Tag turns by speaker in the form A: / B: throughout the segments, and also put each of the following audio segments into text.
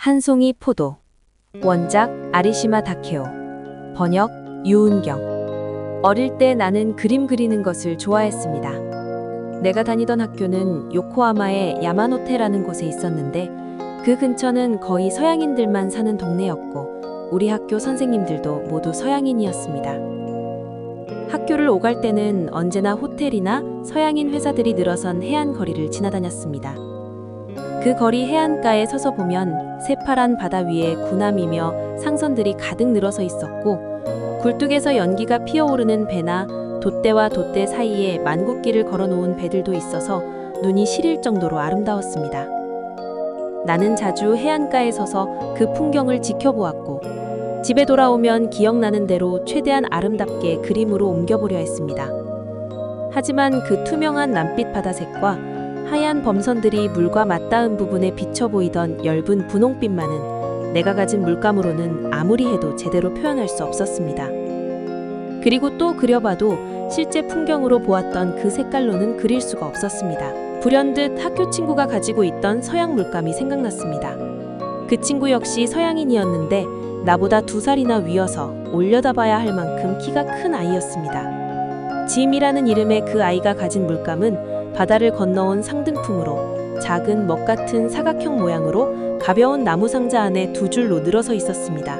A: 한 송이 포도. 원작 아리시마 다케오. 번역 유은경. 어릴 때 나는 그림 그리는 것을 좋아했습니다. 내가 다니던 학교는 요코하마의 야마노테라는 곳에 있었는데 그 근처는 거의 서양인들만 사는 동네였고 우리 학교 선생님들도 모두 서양인이었습니다. 학교를 오갈 때는 언제나 호텔이나 서양인 회사들이 늘어선 해안 거리를 지나다녔습니다. 그 거리 해안가에 서서 보면 새파란 바다 위에 구남이며 상선들이 가득 늘어서 있었고 굴뚝에서 연기가 피어오르는 배나 돛대와 돛대 사이에 만국길을 걸어놓은 배들도 있어서 눈이 시릴 정도로 아름다웠습니다. 나는 자주 해안가에 서서 그 풍경을 지켜보았고 집에 돌아오면 기억나는 대로 최대한 아름답게 그림으로 옮겨보려 했습니다. 하지만 그 투명한 남빛 바다색과 하얀 범선들이 물과 맞닿은 부분에 비쳐 보이던 엷은 분홍빛만은 내가 가진 물감으로는 아무리 해도 제대로 표현할 수 없었습니다. 그리고 또 그려봐도 실제 풍경으로 보았던 그 색깔로는 그릴 수가 없었습니다. 불현듯 학교 친구가 가지고 있던 서양 물감이 생각났습니다. 그 친구 역시 서양인이었는데 나보다 2살이나 위여서 올려다봐야 할 만큼 키가 큰 아이였습니다. 짐이라는 이름의 그 아이가 가진 물감은 바다를 건너온 상등품으로 작은 먹 같은 사각형 모양으로 가벼운 나무 상자 안에 2줄로 늘어서 있었습니다.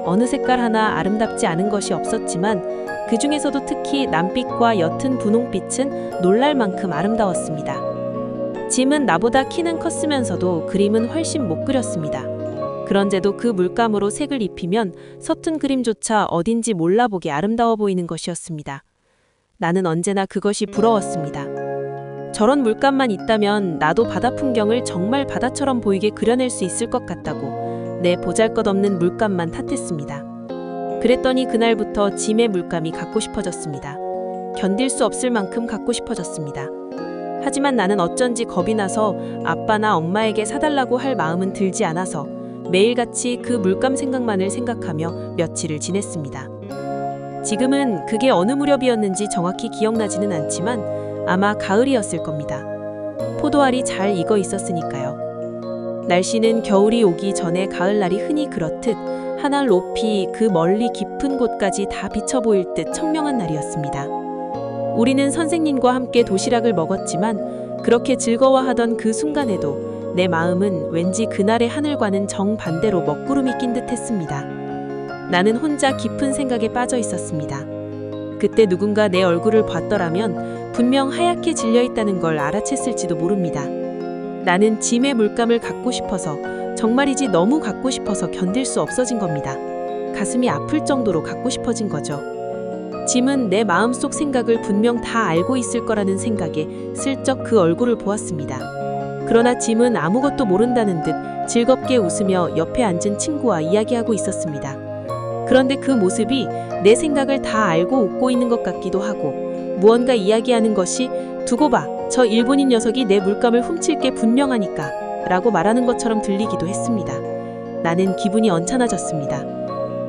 A: 어느 색깔 하나 아름답지 않은 것이 없었지만 그 중에서도 특히 남빛과 옅은 분홍빛은 놀랄 만큼 아름다웠습니다. 짐은 나보다 키는 컸으면서도 그림은 훨씬 못 그렸습니다. 그런데도 그 물감으로 색을 입히면 서툰 그림조차 어딘지 몰라보게 아름다워 보이는 것이었습니다. 나는 언제나 그것이 부러웠습니다. 저런 물감만 있다면 나도 바다 풍경을 정말 바다처럼 보이게 그려낼 수 있을 것 같다고 내 보잘것없는 물감만 탓했습니다. 그랬더니 그날부터 짐의 물감이 갖고 싶어졌습니다. 견딜 수 없을 만큼 갖고 싶어졌습니다. 하지만 나는 어쩐지 겁이 나서 아빠나 엄마에게 사달라고 할 마음은 들지 않아서 매일같이 그 물감 생각만을 생각하며 며칠을 지냈습니다. 지금은 그게 어느 무렵이었는지 정확히 기억나지는 않지만 아마 가을이었을 겁니다. 포도알이 잘 익어 있었으니까요. 날씨는 겨울이 오기 전에 가을날이 흔히 그렇듯 하늘 높이 그 멀리 깊은 곳까지 다 비쳐 보일 듯 청명한 날이었습니다. 우리는 선생님과 함께 도시락을 먹었지만 그렇게 즐거워하던 그 순간에도 내 마음은 왠지 그날의 하늘과는 정반대로 먹구름이 낀 듯 했습니다. 나는 혼자 깊은 생각에 빠져 있었습니다. 그때 누군가 내 얼굴을 봤더라면 분명 하얗게 질려있다는 걸 알아챘을지도 모릅니다. 나는 짐의 물감을 갖고 싶어서 정말이지 너무 갖고 싶어서 견딜 수 없어진 겁니다. 가슴이 아플 정도로 갖고 싶어진 거죠. 짐은 내 마음속 생각을 분명 다 알고 있을 거라는 생각에 슬쩍 그 얼굴을 보았습니다. 그러나 짐은 아무것도 모른다는 듯 즐겁게 웃으며 옆에 앉은 친구와 이야기하고 있었습니다. 그런데 그 모습이 내 생각을 다 알고 웃고 있는 것 같기도 하고 무언가 이야기하는 것이 두고 봐, 저 일본인 녀석이 내 물감을 훔칠 게 분명하니까 라고 말하는 것처럼 들리기도 했습니다. 나는 기분이 언짢아졌습니다.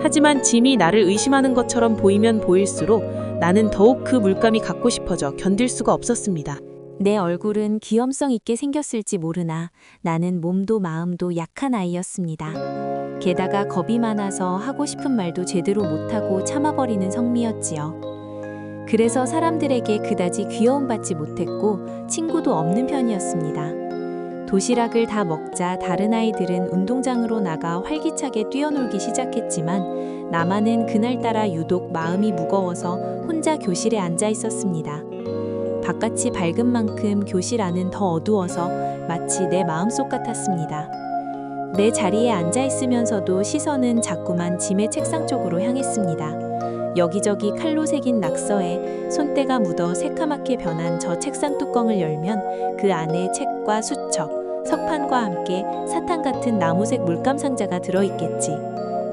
A: 하지만 짐이 나를 의심하는 것처럼 보이면 보일수록 나는 더욱 그 물감이 갖고 싶어져 견딜 수가 없었습니다.
B: 내 얼굴은 귀염성 있게 생겼을지 모르나 나는 몸도 마음도 약한 아이였습니다. 게다가 겁이 많아서 하고 싶은 말도 제대로 못하고 참아버리는 성미였지요. 그래서 사람들에게 그다지 귀여움받지 못했고 친구도 없는 편이었습니다. 도시락을 다 먹자 다른 아이들은 운동장으로 나가 활기차게 뛰어놀기 시작했지만 나만은 그날따라 유독 마음이 무거워서 혼자 교실에 앉아 있었습니다. 바깥이 밝은 만큼 교실 안은 더 어두워서 마치 내 마음속 같았습니다. 내 자리에 앉아 있으면서도 시선은 자꾸만 짐의 책상 쪽으로 향했습니다. 여기저기 칼로 새긴 낙서에 손때가 묻어 새카맣게 변한 저 책상 뚜껑을 열면 그 안에 책과 수첩, 석판과 함께 사탕 같은 나무색 물감 상자가 들어있겠지.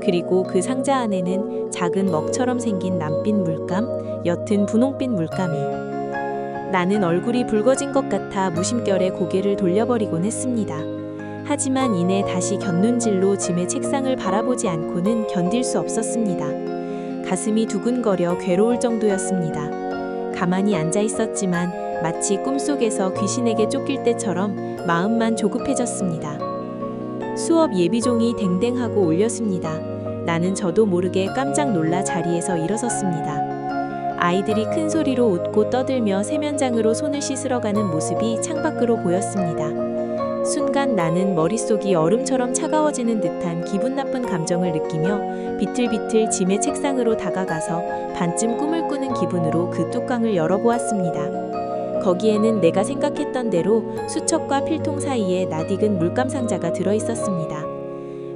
B: 그리고 그 상자 안에는 작은 먹처럼 생긴 남빛 물감, 옅은 분홍빛 물감이. 나는 얼굴이 붉어진 것 같아 무심결에 고개를 돌려버리곤 했습니다. 하지만 이내 다시 곁눈질로 짐의 책상을 바라보지 않고는 견딜 수 없었습니다. 가슴이 두근거려 괴로울 정도였습니다. 가만히 앉아 있었지만 마치 꿈속에서 귀신에게 쫓길 때처럼 마음만 조급해졌습니다. 수업 예비종이 댕댕하고 울렸습니다. 나는 저도 모르게 깜짝 놀라 자리에서 일어섰습니다. 아이들이 큰 소리로 웃고 떠들며 세면장으로 손을 씻으러 가는 모습이 창밖으로 보였습니다. 순간 나는 머릿속이 얼음처럼 차가워지는 듯한 기분 나쁜 감정을 느끼며 비틀비틀 짐의 책상으로 다가가서 반쯤 꿈을 꾸는 기분으로 그 뚜껑을 열어보았습니다. 거기에는 내가 생각했던 대로 수첩과 필통 사이에 낯익은 물감 상자가 들어있었습니다.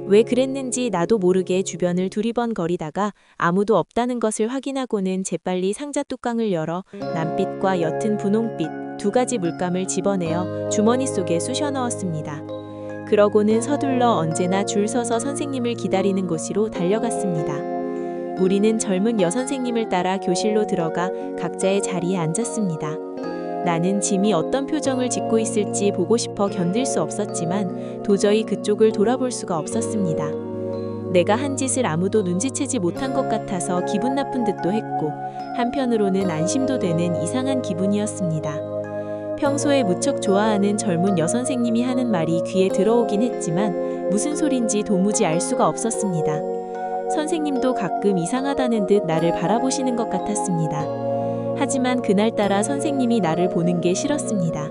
B: 왜 그랬는지 나도 모르게 주변을 두리번거리다가 아무도 없다는 것을 확인하고는 재빨리 상자 뚜껑을 열어 남빛과 옅은 분홍빛 2가지 물감을 집어내어 주머니 속에 쑤셔 넣었습니다. 그러고는 서둘러 언제나 줄 서서 선생님을 기다리는 곳으로 달려갔습니다. 우리는 젊은 여선생님을 따라 교실로 들어가 각자의 자리에 앉았습니다. 나는 짐이 어떤 표정을 짓고 있을지 보고 싶어 견딜 수 없었지만 도저히 그쪽을 돌아볼 수가 없었습니다. 내가 한 짓을 아무도 눈치채지 못한 것 같아서 기분 나쁜 듯도 했고 한편으로는 안심도 되는 이상한 기분이었습니다. 평소에 무척 좋아하는 젊은 여선생님이 하는 말이 귀에 들어오긴 했지만 무슨 소린지 도무지 알 수가 없었습니다. 선생님도 가끔 이상하다는 듯 나를 바라보시는 것 같았습니다. 하지만 그날따라 선생님이 나를 보는 게 싫었습니다.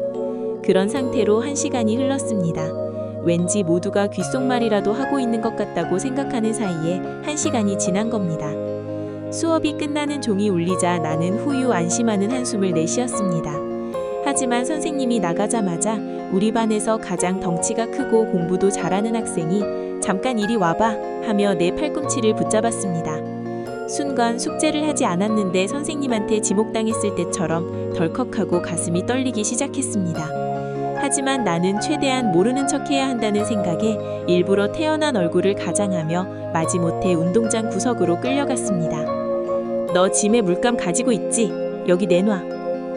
B: 그런 상태로 1시간이 흘렀습니다. 왠지 모두가 귓속말이라도 하고 있는 것 같다고 생각하는 사이에 1시간이 지난 겁니다. 수업이 끝나는 종이 울리자 나는 후유 안심하는 한숨을 내쉬었습니다. 하지만 선생님이 나가자마자 우리 반에서 가장 덩치가 크고 공부도 잘하는 학생이 잠깐 이리 와봐 하며 내 팔꿈치를 붙잡았습니다. 순간 숙제를 하지 않았는데 선생님한테 지목당했을 때처럼 덜컥하고 가슴이 떨리기 시작했습니다. 하지만 나는 최대한 모르는 척해야 한다는 생각에 일부러 태연한 얼굴을 가장하며 마지못해 운동장 구석으로 끌려갔습니다. 너 짐에 물감 가지고 있지? 여기 내놔.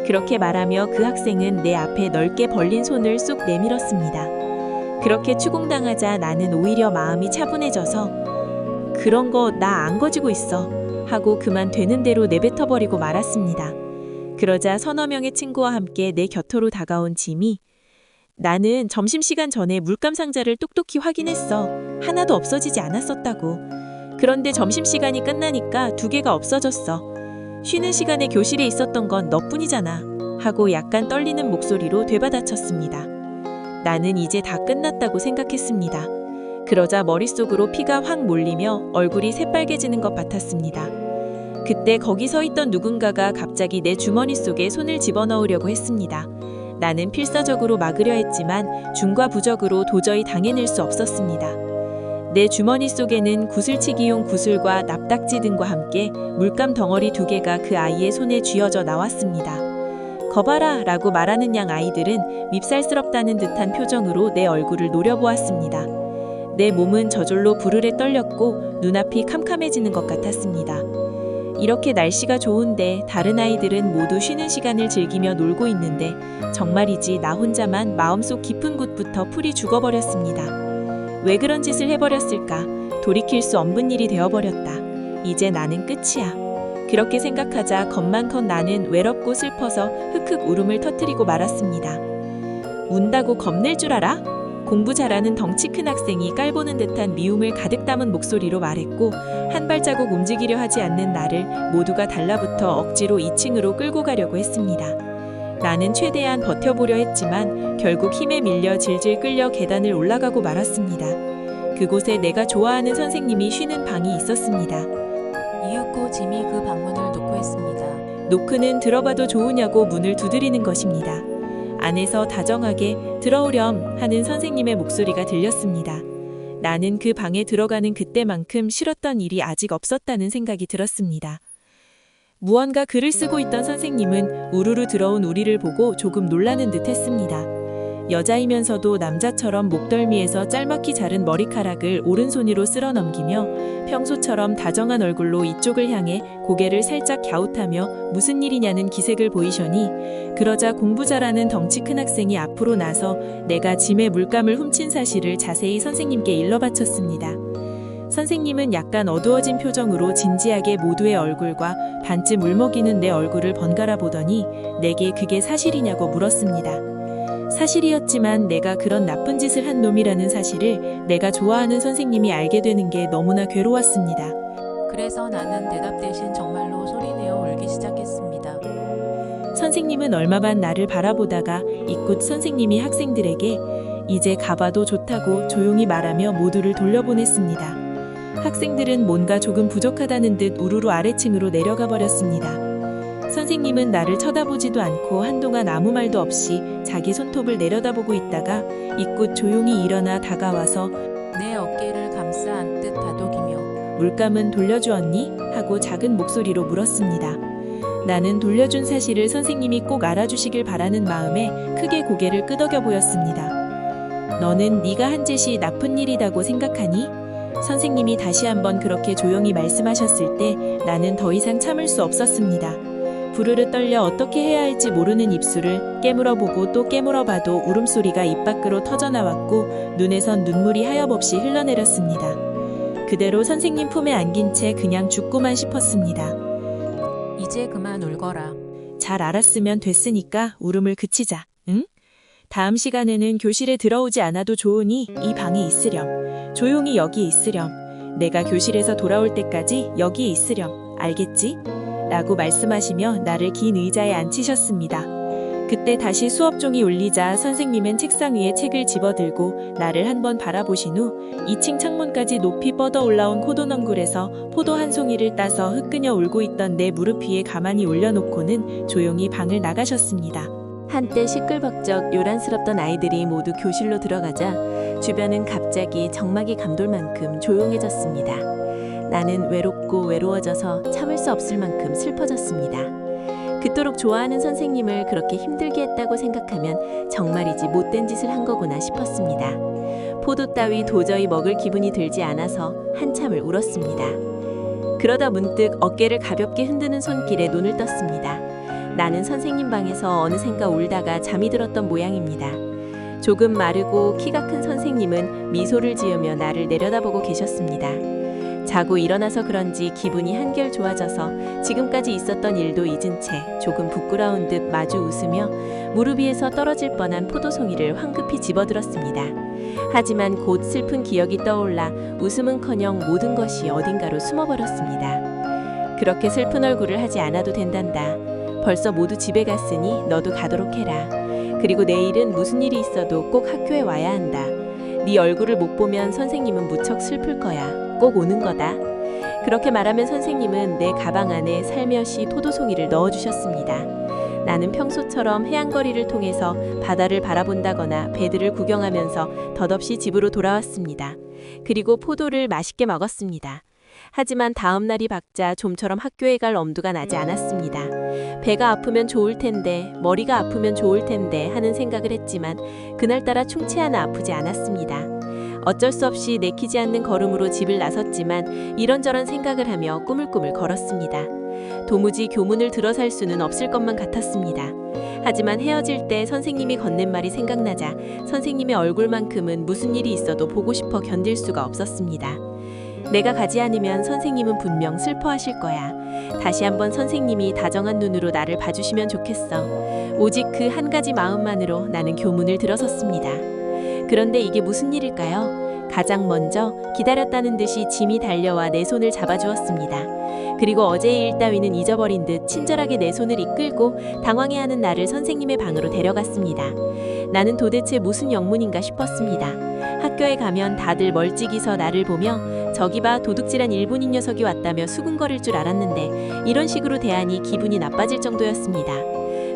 B: 그렇게 말하며 그 학생은 내 앞에 넓게 벌린 손을 쑥 내밀었습니다. 그렇게 추궁당하자 나는 오히려 마음이 차분해져서 그런 거 나 안 가지고 있어 하고 그만 되는 대로 내뱉어버리고 말았습니다. 그러자 서너 명의 친구와 함께 내 곁으로 다가온 짐이 나는 점심시간 전에 물감 상자를 똑똑히 확인했어. 하나도 없어지지 않았었다고. 그런데 점심시간이 끝나니까 2개가 없어졌어. 쉬는 시간에 교실에 있었던 건 너뿐이잖아 하고 약간 떨리는 목소리로 되받아쳤습니다. 나는 이제 다 끝났다고 생각했습니다. 그러자 머릿속으로 피가 확 몰리며 얼굴이 새빨개지는 것 같았습니다. 그때 거기 서 있던 누군가가 갑자기 내 주머니 속에 손을 집어넣으려고 했습니다. 나는 필사적으로 막으려 했지만 중과 부적으로 도저히 당해낼 수 없었습니다. 내 주머니 속에는 구슬치기용 구슬과 납닥지 등과 함께 물감 덩어리 2개가 그 아이의 손에 쥐어져 나왔습니다. 거봐라 라고 말하는 양 아이들은 밉살스럽다는 듯한 표정으로 내 얼굴을 노려보았습니다. 내 몸은 저절로 부르르 떨렸고 눈앞이 캄캄해지는 것 같았습니다. 이렇게 날씨가 좋은데 다른 아이들은 모두 쉬는 시간을 즐기며 놀고 있는데 정말이지 나 혼자만 마음속 깊은 곳부터 풀이 죽어버렸습니다. 왜 그런 짓을 해버렸을까? 돌이킬 수 없는 일이 되어버렸다. 이제 나는 끝이야. 그렇게 생각하자 겁만 컸 나는 외롭고 슬퍼서 흑흑 울음을 터뜨리고 말았습니다. 운다고 겁낼 줄 알아? 공부 잘하는 덩치 큰 학생이 깔보는 듯한 미움을 가득 담은 목소리로 말했고 한 발자국 움직이려 하지 않는 나를 모두가 달라붙어 억지로 2층으로 끌고 가려고 했습니다. 나는 최대한 버텨보려 했지만 결국 힘에 밀려 질질 끌려 계단을 올라가고 말았습니다. 그곳에 내가 좋아하는 선생님이 쉬는 방이 있었습니다. 이윽고 짐이 그 방문을 노크했습니다. 노크는 들어봐도 좋으냐고 문을 두드리는 것입니다. 안에서 다정하게 들어오렴 하는 선생님의 목소리가 들렸습니다. 나는 그 방에 들어가는 그때만큼 싫었던 일이 아직 없었다는 생각이 들었습니다. 무언가 글을 쓰고 있던 선생님은 우르르 들어온 우리를 보고 조금 놀라는 듯 했습니다. 여자이면서도 남자처럼 목덜미에서 짤막히 자른 머리카락을 오른손으로 쓸어 넘기며 평소처럼 다정한 얼굴로 이쪽을 향해 고개를 살짝 갸웃하며 무슨 일이냐는 기색을 보이셔니 그러자 공부 잘하는 덩치 큰 학생이 앞으로 나서 내가 짐에 물감을 훔친 사실을 자세히 선생님께 일러 바쳤습니다. 선생님은 약간 어두워진 표정으로 진지하게 모두의 얼굴과 반쯤 울먹이는 내 얼굴을 번갈아 보더니 내게 그게 사실이냐고 물었습니다.
C: 사실이었지만 내가 그런 나쁜 짓을 한 놈이라는 사실을 내가 좋아하는 선생님이 알게 되는 게 너무나 괴로웠습니다.
D: 그래서 나는 대답 대신 정말로 소리내어 울기 시작했습니다.
C: 선생님은 얼마만 나를 바라보다가 이곳 선생님이 학생들에게 이제 가봐도 좋다고 조용히 말하며 모두를 돌려보냈습니다. 학생들은 뭔가 조금 부족하다는 듯 우르르 아래층으로 내려가 버렸습니다. 선생님은 나를 쳐다보지도 않고 한동안 아무 말도 없이 자기 손톱을 내려다보고 있다가 이곳 조용히 일어나 다가와서
D: 내 어깨를 감싸 안듯 다독이며
C: 물감은 돌려주었니? 하고 작은 목소리로 물었습니다. 나는 돌려준 사실을 선생님이 꼭 알아주시길 바라는 마음에 크게 고개를 끄덕여 보였습니다. 너는 네가 한 짓이 나쁜 일이라고 생각하니? 선생님이 다시 한번 그렇게 조용히 말씀하셨을 때 나는 더 이상 참을 수 없었습니다. 부르르 떨려 어떻게 해야 할지 모르는 입술을 깨물어보고 또 깨물어봐도 울음소리가 입 밖으로 터져나왔고 눈에선 눈물이 하염없이 흘러내렸습니다. 그대로 선생님 품에 안긴 채 그냥 죽고만 싶었습니다.
D: 이제 그만 울거라.
C: 잘 알았으면 됐으니까 울음을 그치자, 응? 다음 시간에는 교실에 들어오지 않아도 좋으니 이 방에 있으렴. 조용히 여기 있으렴. 내가 교실에서 돌아올 때까지 여기에 있으렴. 알겠지? 라고 말씀하시며 나를 긴 의자에 앉히셨습니다. 그때 다시 수업종이 울리자 선생님은 책상 위에 책을 집어들고 나를 한번 바라보신 후 2층 창문까지 높이 뻗어 올라온 포도넝굴에서 포도 한 송이를 따서 흐끄녀 울고 있던 내 무릎 위에 가만히 올려놓고는 조용히 방을 나가셨습니다.
B: 한때 시끌벅적 요란스럽던 아이들이 모두 교실로 들어가자 주변은 갑자기 정막이 감돌 만큼 조용해졌습니다. 나는 외롭고 외로워져서 참을 수 없을 만큼 슬퍼졌습니다. 그토록 좋아하는 선생님을 그렇게 힘들게 했다고 생각하면 정말이지 못된 짓을 한 거구나 싶었습니다. 포도 따위 도저히 먹을 기분이 들지 않아서 한참을 울었습니다. 그러다 문득 어깨를 가볍게 흔드는 손길에 눈을 떴습니다. 나는 선생님 방에서 어느샌가 울다가 잠이 들었던 모양입니다. 조금 마르고 키가 큰 선생님은 미소를 지으며 나를 내려다보고 계셨습니다. 자고 일어나서 그런지 기분이 한결 좋아져서 지금까지 있었던 일도 잊은 채 조금 부끄러운 듯 마주 웃으며 무릎 위에서 떨어질 뻔한 포도송이를 황급히 집어들었습니다. 하지만 곧 슬픈 기억이 떠올라 웃음은커녕 모든 것이 어딘가로 숨어버렸습니다. 그렇게 슬픈 얼굴을 하지 않아도 된단다. 벌써 모두 집에 갔으니 너도 가도록 해라. 그리고 내일은 무슨 일이 있어도 꼭 학교에 와야 한다. 네 얼굴을 못 보면 선생님은 무척 슬플 거야. 꼭 오는 거다. 그렇게 말하면 선생님은 내 가방 안에 살며시 포도송이를 넣어주셨습니다. 나는 평소처럼 해안거리를 통해서 바다를 바라본다거나 배들을 구경하면서 덧없이 집으로 돌아왔습니다. 그리고 포도를 맛있게 먹었습니다. 하지만 다음 날이 밝자 좀처럼 학교에 갈 엄두가 나지 않았습니다. 배가 아프면 좋을 텐데, 머리가 아프면 좋을 텐데 하는 생각을 했지만 그날따라 충치 하나 아프지 않았습니다. 어쩔 수 없이 내키지 않는 걸음으로 집을 나섰지만 이런저런 생각을 하며 꾸물꾸물 걸었습니다. 도무지 교문을 들어살 수는 없을 것만 같았습니다. 하지만 헤어질 때 선생님이 건넨 말이 생각나자 선생님의 얼굴만큼은 무슨 일이 있어도 보고 싶어 견딜 수가 없었습니다. 내가 가지 않으면 선생님은 분명 슬퍼하실 거야. 다시 한번 선생님이 다정한 눈으로 나를 봐주시면 좋겠어. 오직 그 한 가지 마음만으로 나는 교문을 들어섰습니다. 그런데 이게 무슨 일일까요? 가장 먼저 기다렸다는 듯이 짐이 달려와 내 손을 잡아주었습니다. 그리고 어제의 일 따위는 잊어버린 듯 친절하게 내 손을 이끌고 당황해하는 나를 선생님의 방으로 데려갔습니다. 나는 도대체 무슨 영문인가 싶었습니다. 학교에 가면 다들 멀찍이 서 나를 보며 저기 봐 도둑질한 일본인 녀석이 왔다며 수군거릴 줄 알았는데 이런 식으로 대하니 기분이 나빠질 정도였습니다.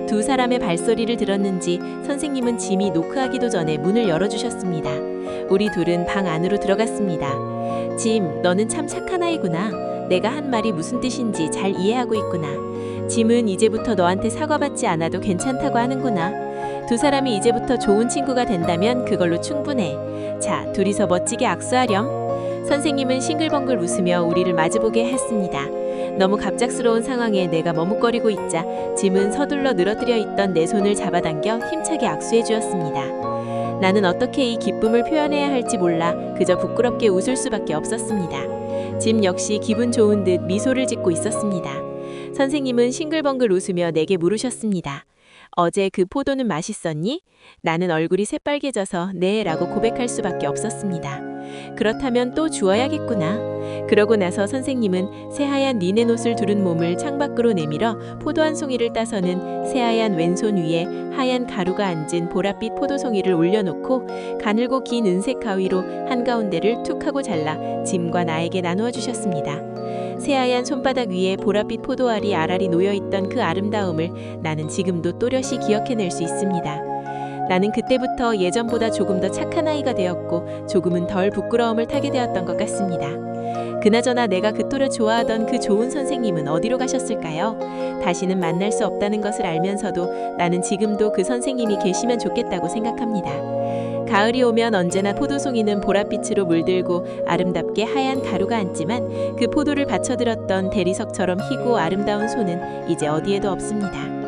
B: 두 사람의 발소리를 들었는지 선생님은 짐이 노크하기도 전에 문을 열어주셨습니다. 우리 둘은 방 안으로 들어갔습니다. 짐, 너는 참 착한 아이구나. 내가 한 말이 무슨 뜻인지 잘 이해하고 있구나. 짐은 이제부터 너한테 사과받지 않아도 괜찮다고 하는구나. 두 사람이 이제부터 좋은 친구가 된다면 그걸로 충분해. 자, 둘이서 멋지게 악수하렴. 선생님은 싱글벙글 웃으며 우리를 마주보게 했습니다. 너무 갑작스러운 상황에 내가 머뭇거리고 있자 짐은 서둘러 늘어뜨려 있던 내 손을 잡아당겨 힘차게 악수해 주었습니다. 나는 어떻게 이 기쁨을 표현해야 할지 몰라 그저 부끄럽게 웃을 수밖에 없었습니다. 짐 역시 기분 좋은 듯 미소를 짓고 있었습니다. 선생님은 싱글벙글 웃으며 내게 물으셨습니다.
C: 어제 그 포도는 맛있었니? 나는 얼굴이 새빨개져서 네 라고 고백할 수밖에 없었습니다. 그렇다면 또 주어야겠구나. 그러고 나서 선생님은 새하얀 리넨 옷을 두른 몸을 창밖으로 내밀어 포도 한 송이를 따서는 새하얀 왼손 위에 하얀 가루가 앉은 보랏빛 포도송이를 올려놓고 가늘고 긴 은색 가위로 한가운데를 툭 하고 잘라 짐과 나에게 나누어 주셨습니다. 새하얀 손바닥 위에 보랏빛 포도알이 알알이 놓여있던 그 아름다움을 나는 지금도 또렷이 기억해낼 수 있습니다. 나는 그때부터 예전보다 조금 더 착한 아이가 되었고 조금은 덜 부끄러움을 타게 되었던 것 같습니다. 그나저나 내가 그토록 좋아하던 그 좋은 선생님은 어디로 가셨을까요? 다시는 만날 수 없다는 것을 알면서도 나는 지금도 그 선생님이 계시면 좋겠다고 생각합니다. 가을이 오면 언제나 포도송이는 보랏빛으로 물들고 아름답게 하얀 가루가 앉지만 그 포도를 받쳐들었던 대리석처럼 희고 아름다운 손은 이제 어디에도 없습니다.